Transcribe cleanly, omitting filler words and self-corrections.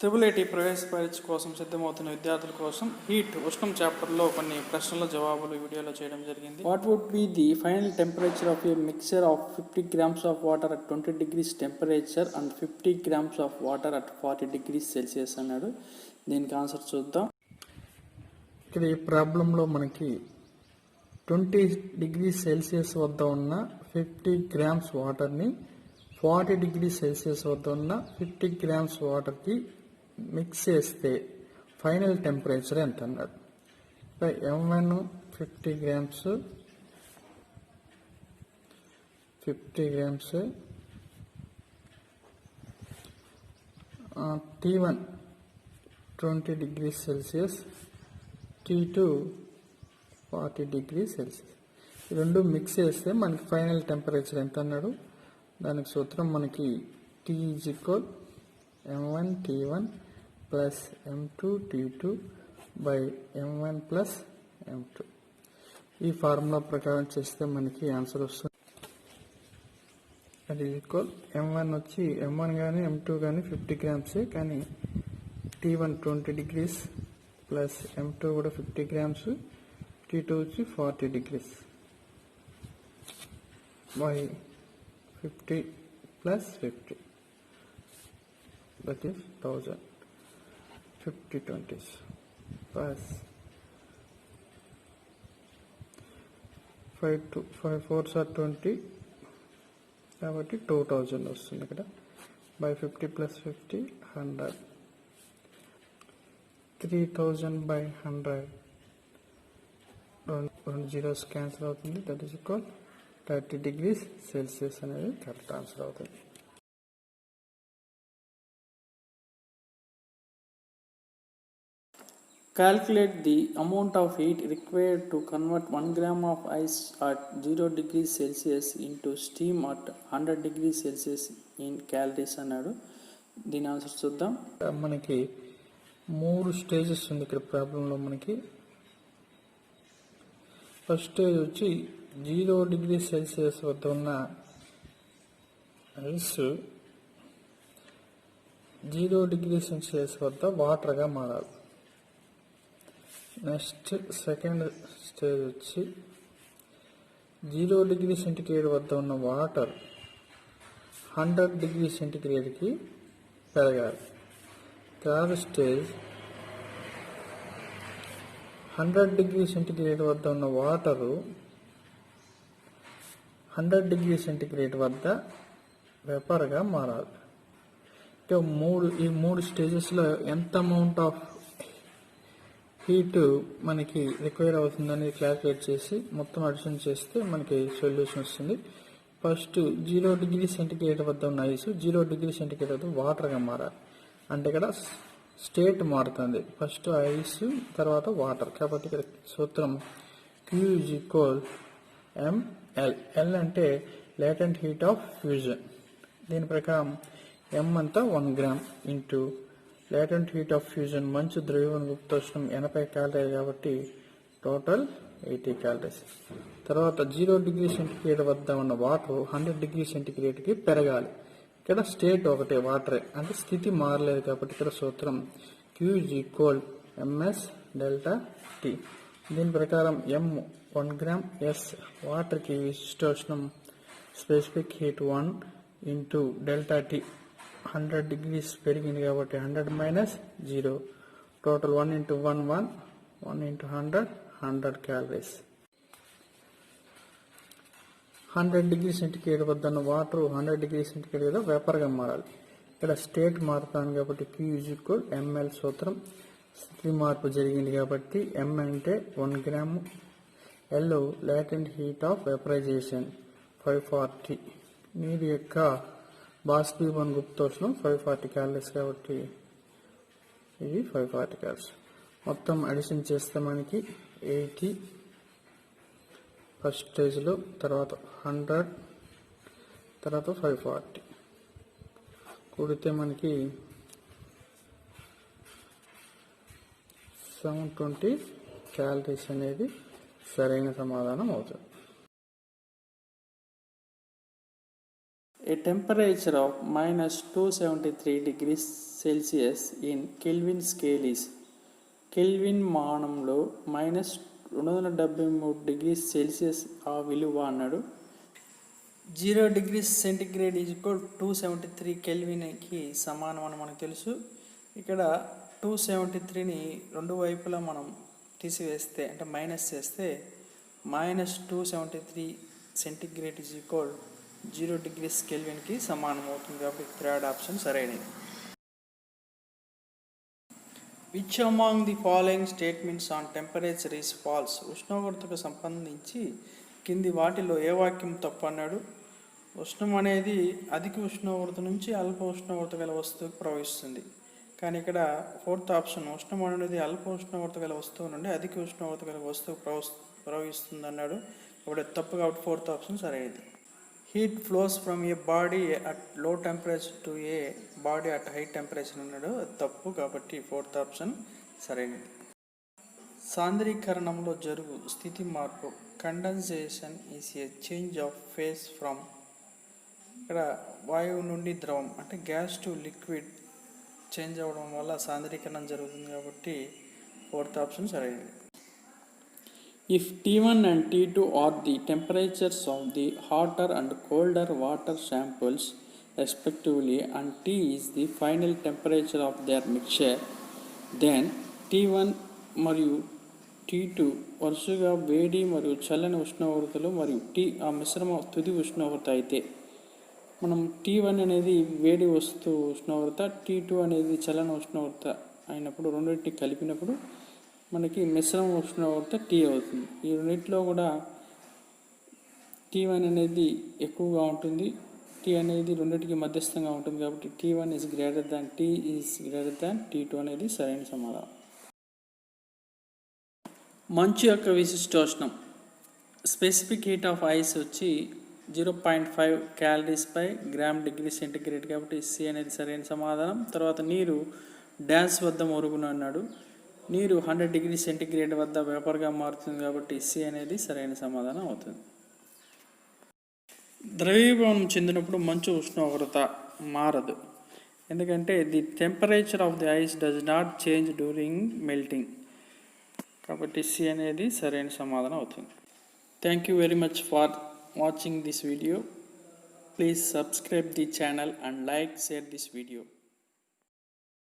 Triple ప్రవేశ పరీక్ష కోసం సిద్ధమవుతున్న విద్యార్థుల కోసం హీట్ ఉష్ణం చాప్టర్లో కొన్ని ప్రశ్నల జవాబులు వీడియోలో చేయడం జరిగింది. What would be the final temperature of a mixture of 50 grams of water at 20 degrees temperature and 50 grams of water at 40 degrees Celsius అన్నాడు. దీనికి ఆన్సర్ చూద్దాం. ఇక్కడ ఈ ప్రాబ్లంలో మనకి 20 degrees సెల్సియస్ వద్ద ఉన్న 50 grams వాటర్ని 40 degrees సెల్సియస్ వద్ద ఉన్న 50 grams వాటర్కి మిక్స్ చేస్తే ఫైనల్ టెంపరేచర్ ఎంత అన్నాడు. M1 50 grams, 50 grams, T1 20 degrees Celsius, T2 40 degrees Celsius. ఈ రెండు మిక్స్ చేస్తే మనకి ఫైనల్ టెంపరేచర్ ఎంత అన్నాడు. దానికి సూత్రం మనకి T is equal M1 T1 plus M2 T2 by M1 plus M2. ఈ ఫార్ములా ప్రకారం చేస్తే మనకి ఆన్సర్ వస్తుంది. అది ఈక్వల్ M1 వచ్చి M1 కానీ M2 కానీ 50 grams, కానీ T1 20 degrees ప్లస్ M2 కూడా 50 grams, T2 వచ్చి 40 degrees by 50 plus 50, that is 1000. 50 20s plus 5 4s are 20 కాబట్టి 2000 వస్తుంది ఇక్కడ. by 50 plus 50 100, 3000 by 100, రెండు జీరోస్ క్యాన్సిల్ అవుతుంది. That is equal 30 degrees Celsius అనేది కరెక్ట్ ఆన్సర్ అవుతుంది. Calculate the amount of heat required to convert 1 gram of ice at 0 degrees Celsius into steam at 100 degrees Celsius in calories అన్నాడు. దీని answer చూద్దాం. మనకి 3 stages ఉంది ఇక్కడ ప్రాబ్లంలో. మనకి ఫస్ట్ స్టేజ్ వచ్చి 0 degrees సెల్సియస్ వద్ద ఉన్న ఐస్ 0 degrees సెల్సియస్ వద్ద వాటర్గా మారాలి. నెక్స్ట్ సెకండ్ స్టేజ్ వచ్చి 0 degrees సెంటిగ్రేడ్ వద్ద ఉన్న వాటర్ 100 degrees సెంటిగ్రేడ్కి పెరగాలి. థర్డ్ స్టేజ్ 100 degrees సెంటిగ్రేడ్ వద్ద ఉన్న వాటరు 100 degrees సెంటిగ్రేడ్ వద్ద వేపర్గా మారాలి. ఈ మూడు స్టేజెస్లో ఎంత అమౌంట్ ఆఫ్ హీట్ మనకి రిక్వైర్ అవుతుందని క్యాల్కులేట్ చేసి మొత్తం అడిషన్ చేస్తే మనకి సొల్యూషన్ వస్తుంది. ఫస్ట్ 0 degrees సెంటిగ్రేడ్ వద్ద ఉన్న ఐస్ 0 degrees సెంటిగ్రేడ్ వద్ద వాటర్గా మారాలి. అంటే ఇక్కడ స్టేట్ మారుతుంది. ఫస్ట్ ఐస్ తర్వాత వాటర్. కాబట్టి ఇక్కడ సూత్రం Q is equal ML. L అంటే లేటెంట్ హీట్ ఆఫ్ ఫ్యూజన్. దీని ప్రకారం M అంతా 1 gram into latent heat of fusion మంచు ద్రవ్యవన గుప్తోష్ణం 80 క్యాలరీ కాబట్టి టోటల్ 80 క్యాలరీస్. తర్వాత 0 degrees సెంటిగ్రేడ్ వద్ద ఉన్న వాటర్ 100 degrees సెంటిగ్రేడ్కి పెరగాలి. ఇక్కడ స్టేట్ ఒకటే వాటరే, అంటే స్థితి మారలేదు కాబట్టి ఇక్కడ సూత్రం Q is equal MS delta T. దీని ప్రకారం M 1 gram, S వాటర్కి విశిష్టోష్ణం specific heat 1 into delta T 100 degrees పెరిగింది కాబట్టి 100 minus 0, total 1 into 1 1, 1 into 100 100 calories. 100 degrees centigrade వద్ద ఉన్న వాటర్ 100 degrees సెంటిగ్రేడ్ వద్ద వేపర్గా మారాలి. ఇక్కడ స్టేట్ మారుతాను కాబట్టి Q is equal ML సూత్రం. స్థితి మార్పు జరిగింది కాబట్టి M అంటే 1 gram, L latent heat of vaporisation 540, నీరు యొక్క బాష్పీభవన గుప్తోష్ణం 540 క్యాలరీస్ కాబట్టి ఇది 540 క్యాలరీస్. మొత్తం అడిషన్ చేస్తే మనకి 80 ఫస్ట్ స్టేజ్లో, తర్వాత 100, తర్వాత 540 కూడితే మనకి 720 క్యాలరీస్ అనేది సరైన సమాధానం అవుతుంది. A temperature of minus 273 degrees Celsius in Kelvin scale is Kelvin మానంలో మైనస్ 273 డిగ్రీ సెల్సియస్ ఆ విలువ అన్నాడు. 0 డిగ్రీ సెంటిగ్రేడ్ ఈజ్ ఈక్వల్ 273 కెల్విన్కి సమానం అని మనకు తెలుసు. ఇక్కడ 273ని రెండు వైపులా మనం తీసివేస్తే అంటే మైనస్ చేస్తే minus 273 centigrade is equal 0 degrees కెల్విన్కి సమానం అవుతుంది. కాబట్టి థర్డ్ ఆప్షన్ సరైనది. Which among the following statements on temperature is false? ఉష్ణోగ్రతకు సంబంధించి కింది వాటిలో ఏ వాక్యం తప్పు అన్నాడు. ఉష్ణం అనేది అధిక ఉష్ణోగ్రత నుంచి అల్ప ఉష్ణోగ్రత గల వస్తువుకు ప్రవహిస్తుంది. కానీ ఇక్కడ ఫోర్త్ ఆప్షన్ ఉష్ణం అనేది అల్ప ఉష్ణోగ్రత గల వస్తువు నుండి అధిక ఉష్ణోగ్రత గల వస్తువు ప్రవహిస్తుంది అన్నాడు. కాబట్టి తప్పు, కాబట్టి ఫోర్త్ ఆప్షన్ సరైనది. Heat flows from A body at లో temperature to A body at high temperature అన్నాడు. అది తప్పు, కాబట్టి ఫోర్త్ ఆప్షన్ సరైనది. సాంద్రీకరణంలో జరుగు స్థితి మార్పు condensation is a change of face from, ఇక్కడ వాయువు నుండి ద్రవం అంటే గ్యాస్ టు లిక్విడ్ చేంజ్ అవ్వడం వల్ల సాంద్రీకరణం జరుగుతుంది. కాబట్టి ఫోర్త్ ఆప్షన్ సరైనది. If T1 and T2 are the temperatures of the hotter and colder water samples respectively and T is the final temperature of their mixture, then T1 మరియు T2 వరుసగా వేడి మరియు చల్లని ఉష్ణోగ్రతలు మరియు T ఆ మిశ్రమ తుది ఉష్ణోగ్రత అయితే మనం T1 అనేది వేడి వస్తువు ఉష్ణోగ్రత, T2 అనేది చల్లని ఉష్ణోగ్రత అయినప్పుడు రెండింటిని కలిపినప్పుడు మనకి మిశ్రమ ఉష్ణోగ్రత T అవుతుంది. ఈ రెండింటిలో కూడా T1 అనేది ఎక్కువగా ఉంటుంది, T అనేది రెండింటికి మధ్యస్థంగా ఉంటుంది. కాబట్టి T1 is greater than T is greater than T2 అనేది సరైన సమాధానం. మంచు యొక్క విశిష్టోష్ణం స్పెసిఫిక్ హీట్ ఆఫ్ ఐస్ వచ్చి 0.5 క్యాలరీస్ పై గ్రామ్ డిగ్రీ సెంటిగ్రేడ్, కాబట్టి సి అనేది సరైన సమాధానం. తర్వాత నీరు డ్యాష్ వద్ద మరుగున అన్నాడు. నీరు 100 డిగ్రీ సెంటిగ్రేడ్ వద్ద వేపర్గా మారుతుంది. కాబట్టి సి అనేది సరైన సమాధానం అవుతుంది. ద్రవీభవనం చెందినప్పుడు మంచు ఉష్ణోగ్రత మారదు, ఎందుకంటే the temperature of the ice does not change during melting. కాబట్టి సి అనేది సరైన సమాధానం అవుతుంది. Thank you very much for watching this video. Please subscribe the channel and like, share this video.